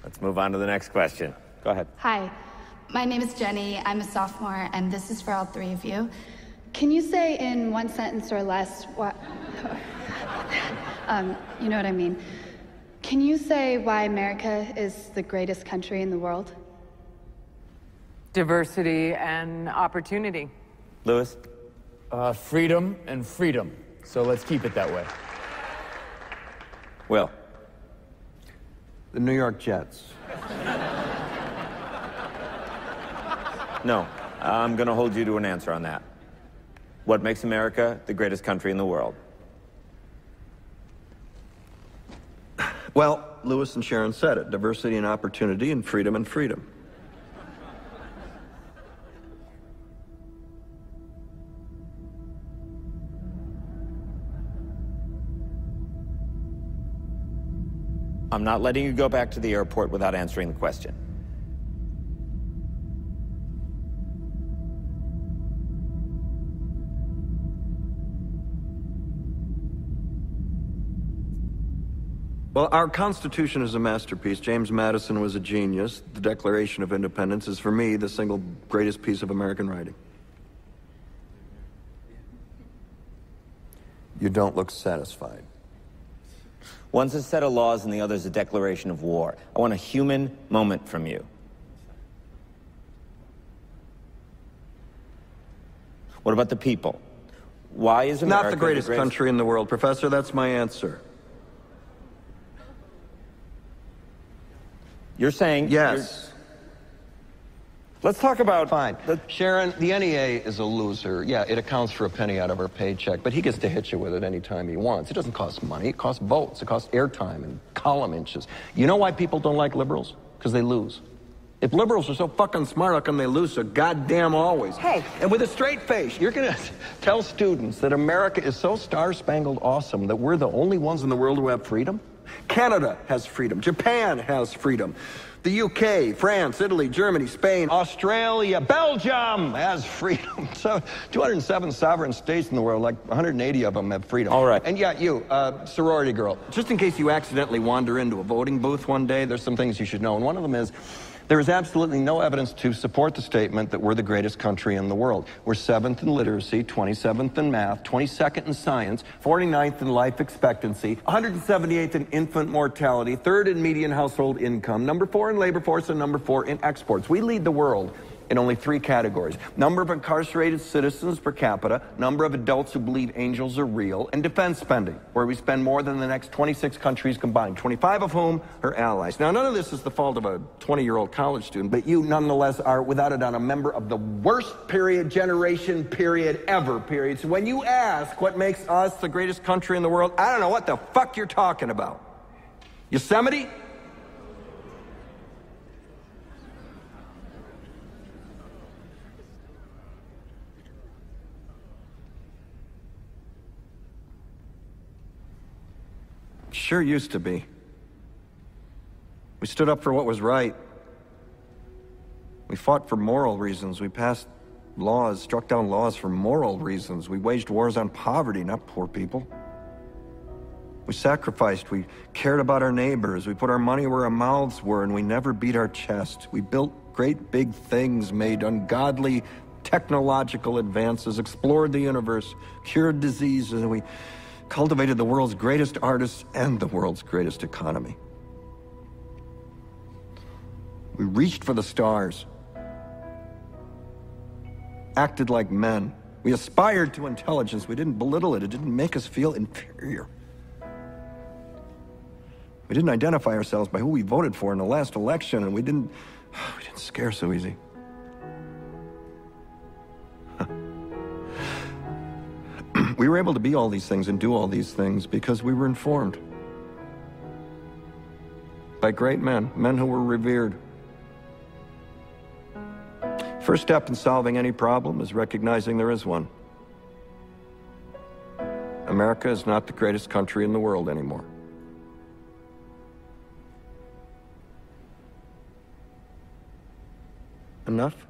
Let's move on to the next question. Go ahead. Hi, my name is Jenny. I'm a sophomore, and this is for all three of you. Can you say in one sentence or less what... you know what I mean. Can you say why America is the greatest country in the world? Diversity and opportunity. Lewis? Freedom and freedom. So let's keep it that way. Will? The New York Jets. No, I'm going to hold you to an answer on that. What makes America the greatest country in the world? Well, Lewis and Sharon said it. Diversity and opportunity and freedom and freedom. I'm not letting you go back to the airport without answering the question. Well, our Constitution is a masterpiece. James Madison was a genius. The Declaration of Independence is, for me, the single greatest piece of American writing. You don't look satisfied. One's a set of laws and the other's a declaration of war. I want a human moment from you. What about the people? Why is America not the greatest country in the world, Professor? That's my answer. You're saying... Yes. Let's talk about... Fine. Sharon, the NEA is a loser. Yeah, it accounts for a penny out of our paycheck, but he gets to hit you with it anytime he wants. It doesn't cost money. It costs votes. It costs airtime and column inches. You know why people don't like liberals? Because they lose. If liberals are so fucking smart, how come they lose so goddamn always? Hey, and with a straight face, you're going to tell students that America is so star-spangled awesome that we're the only ones in the world who have freedom? Canada has freedom. Japan has freedom. The UK, France, Italy, Germany, Spain, Australia, Belgium has freedom. So 207 sovereign states in the world, like 180 of them have freedom. All right. And yeah, you, sorority girl, just in case you accidentally wander into a voting booth one day, there's some things you should know. And one of them is, there is absolutely no evidence to support the statement that we're the greatest country in the world. We're 7th in literacy, 27th in math, 22nd in science, 49th in life expectancy, 178th in infant mortality, 3rd in median household income, number 4 in labor force, and number 4 in exports. We lead the world in only 3 categories: number of incarcerated citizens per capita, number of adults who believe angels are real, and defense spending, where we spend more than the next 26 countries combined, 25 of whom are allies. Now, none of this is the fault of a 20-year-old college student, but you nonetheless are, without a doubt, a member of the worst generation ever. So when you ask what makes us the greatest country in the world, I don't know what the fuck you're talking about. Yosemite? Sure used to be. We stood up for what was right. We fought for moral reasons. We passed laws, struck down laws for moral reasons. We waged wars on poverty, not poor people. We sacrificed. We cared about our neighbors. We put our money where our mouths were, and we never beat our chest. We built great big things, made ungodly technological advances, explored the universe, cured diseases, and we cultivated the world's greatest artists and the world's greatest economy. We reached for the stars, acted like men. We aspired to intelligence. We didn't belittle it. It didn't make us feel inferior. We didn't identify ourselves by who we voted for in the last election, and we didn't scare so easy. We were able to be all these things and do all these things because we were informed by great men, men who were revered. First step in solving any problem is recognizing there is one. America is not the greatest country in the world anymore. Enough?